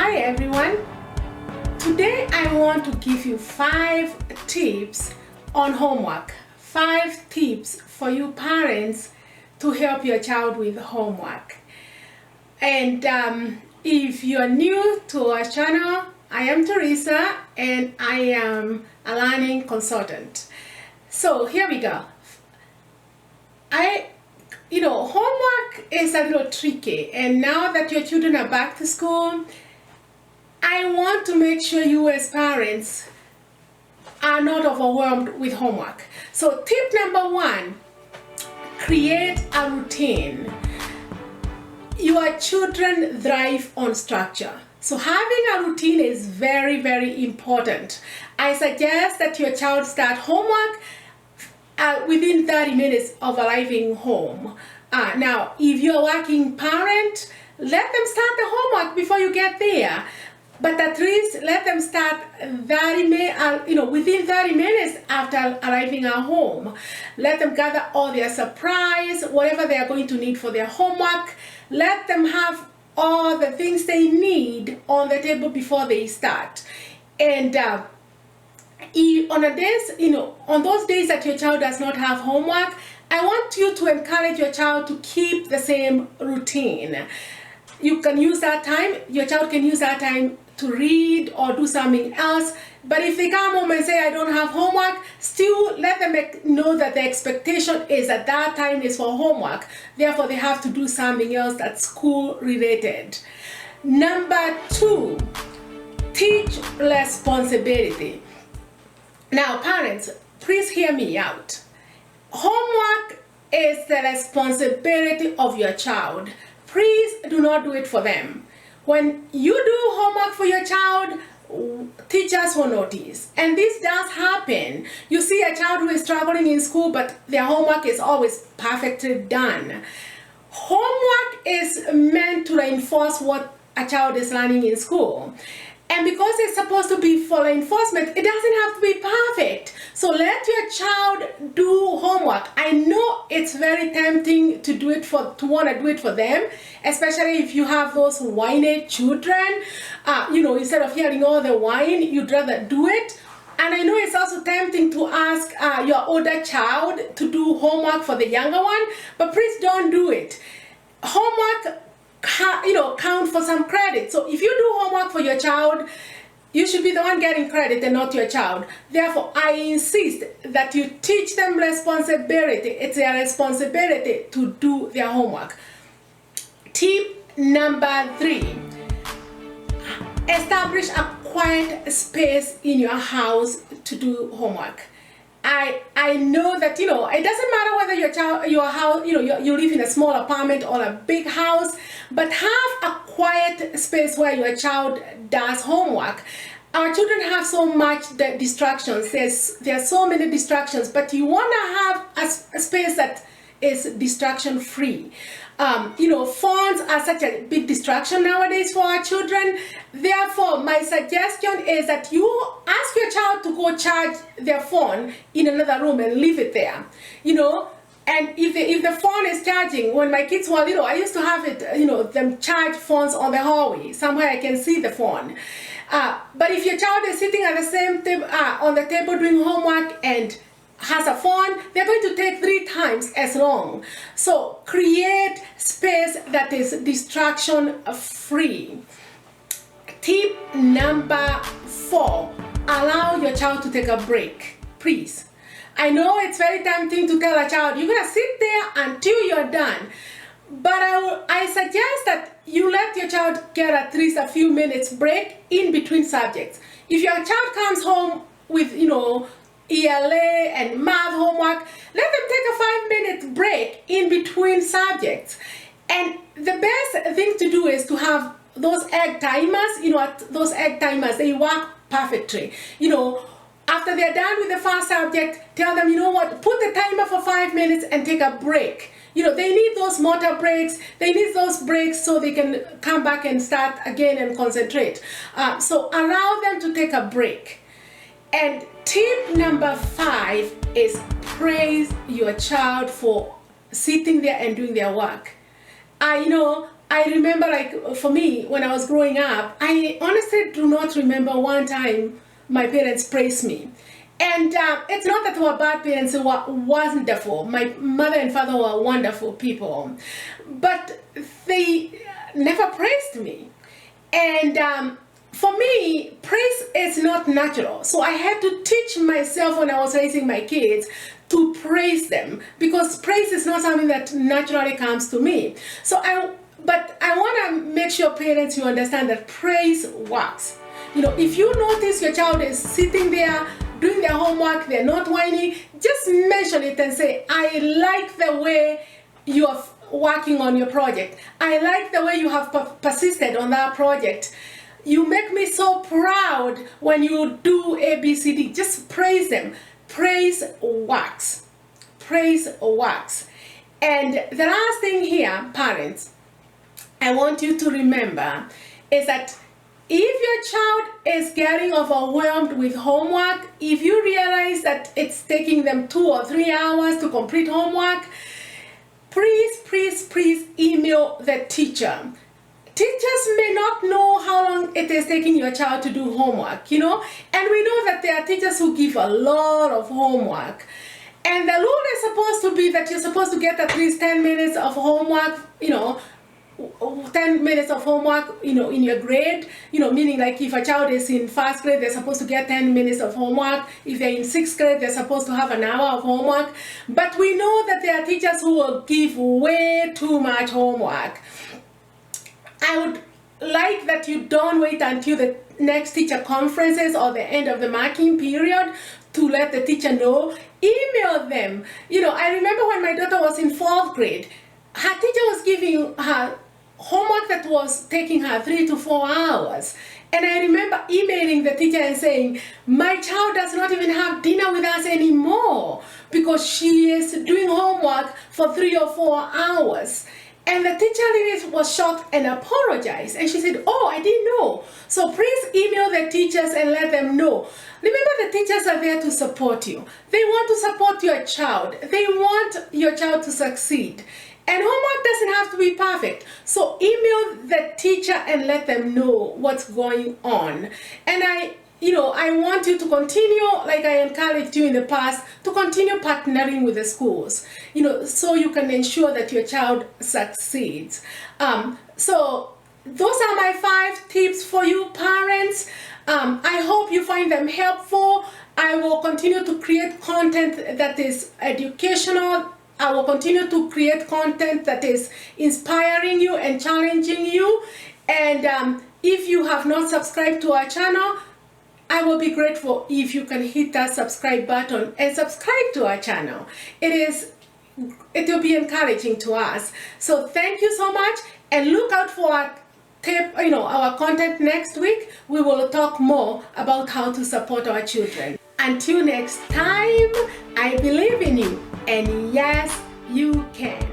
Hi everyone. Today I want to give you 5 tips on homework. 5 tips for you parents to help your child with homework. And if you're new to our channel, I am Teresa and I am a learning consultant. So here we go. Homework is a little tricky, and now that your children are back to school, I want to make sure you as parents are not overwhelmed with homework. So tip number 1, create a routine. Your children thrive on structure. So having a routine is very, very important. I suggest that your child start homework within 30 minutes of arriving home. Now, if you're a working parent, let them start the homework before you get there. But at least let them start within 30 minutes after arriving at home. Let them gather all their supplies, whatever they are going to need for their homework. Let them have all the things they need on the table before they start. And on those days that your child does not have homework, I want you to encourage your child to keep the same routine. You can use that time, your child can use that time to read or do something else. But if they come home and say, I don't have homework, still let them know that the expectation is that that time is for homework. Therefore, they have to do something else that's school related. Number 2, teach responsibility. Now, parents, please hear me out. Homework is the responsibility of your child. Please do not do it for them. When you do homework for your child, teachers will notice. And this does happen. You see a child who is struggling in school, but their homework is always perfectly done. Homework is meant to reinforce what a child is learning in school. And because it's supposed to be for reinforcement, it doesn't have to be perfect. So let your child do homework. I know it's very tempting to want to do it for them, especially if you have those whiny children. Instead of hearing all the whine, you'd rather do it. And I know it's also tempting to ask your older child to do homework for the younger one, but please don't do it. Homework count for some credit. So if you do homework for your child, you should be the one getting credit and not your child. Therefore, I insist that you teach them responsibility. It's their responsibility to do their homework. Tip number 3, establish a quiet space in your house to do homework. I know that it doesn't matter whether your house you live in a small apartment or a big house, but have a quiet space where your child does homework. Our children have so much distractions. There are so many distractions, but you want to have a space that is distraction free. Phones are such a big distraction nowadays for our children. Therefore, my suggestion is that you ask your child to go charge their phone in another room and leave it there. And if the phone is charging, when my kids were little, I used to have it, them charge phones on the hallway. Somewhere I can see the phone. But if your child is sitting at the same table, on the table doing homework and has a phone, they're going to take 3 times as long. So create space that is distraction free. Tip number 4, allow your child to take a break, please. I know it's very tempting to tell a child, you're gonna sit there until you're done. But I suggest that you let your child get at least a few minutes break in between subjects. If your child comes home with, ELA and math homework, let them take a 5-minute break in between subjects. And the best thing to do is to have those egg timers. Those egg timers, they work perfectly. After they're done with the first subject, tell them, put the timer for 5 minutes and take a break. They need those motor breaks. They need those breaks so they can come back and start again and concentrate. So allow them to take a break. And tip number 5 is praise your child for sitting there and doing their work. I remember, like, for me, when I was growing up, I honestly do not remember one time my parents praised me. And it's not that they were bad parents, they were wonderful. My mother and father were wonderful people. But they never praised me. And for me, praise is not natural. So I had to teach myself when I was raising my kids to praise them, because praise is not something that naturally comes to me. But I want to make sure, parents, you understand that praise works. You know, if you notice your child is sitting there doing their homework, they're not whining, just mention it and say, I like the way you are working on your project. I like the way you have persisted on that project. You make me so proud when you do ABCD. Just praise them. Praise works. Praise works. And the last thing here, parents, I want you to remember is that if your child is getting overwhelmed with homework, if you realize that it's taking them 2 or 3 hours to complete homework, please email the teacher. Teachers may not know how long it is taking your child to do homework, you know, and we know that there are teachers who give a lot of homework. And the rule is supposed to be that you're supposed to get at least 10 minutes of homework, you know, 10 minutes of homework, you know, in your grade, you know, meaning like if a child is in 1st grade, they're supposed to get 10 minutes of homework. If they're in 6th grade, they're supposed to have an hour of homework. But we know that there are teachers who will give way too much homework. I would like that you don't wait until the next teacher conferences or the end of the marking period to let the teacher know. Email them. You know, I remember when my daughter was in 4th grade, her teacher was giving her homework that was taking her 3 to 4 hours. And I remember emailing the teacher and saying, my child does not even have dinner with us anymore because she is doing homework for 3 or 4 hours. And the teacher really was shocked and apologized. And she said, oh, I didn't know. So please email the teachers and let them know. Remember, the teachers are there to support you. They want to support your child. They want your child to succeed. And homework doesn't have to be perfect. So email the teacher and let them know what's going on. And I want you to continue, like I encouraged you in the past, to continue partnering with the schools, you know, so you can ensure that your child succeeds. So those are my 5 tips for you parents. I hope you find them helpful. I will continue to create content that is educational. I will continue to create content that is inspiring you and challenging you. And if you have not subscribed to our channel, I will be grateful if you can hit that subscribe button and subscribe to our channel. It will be encouraging to us. So thank you so much, and look out for our content next week. We will talk more about how to support our children. Until next time, I believe in you, and yes, you can.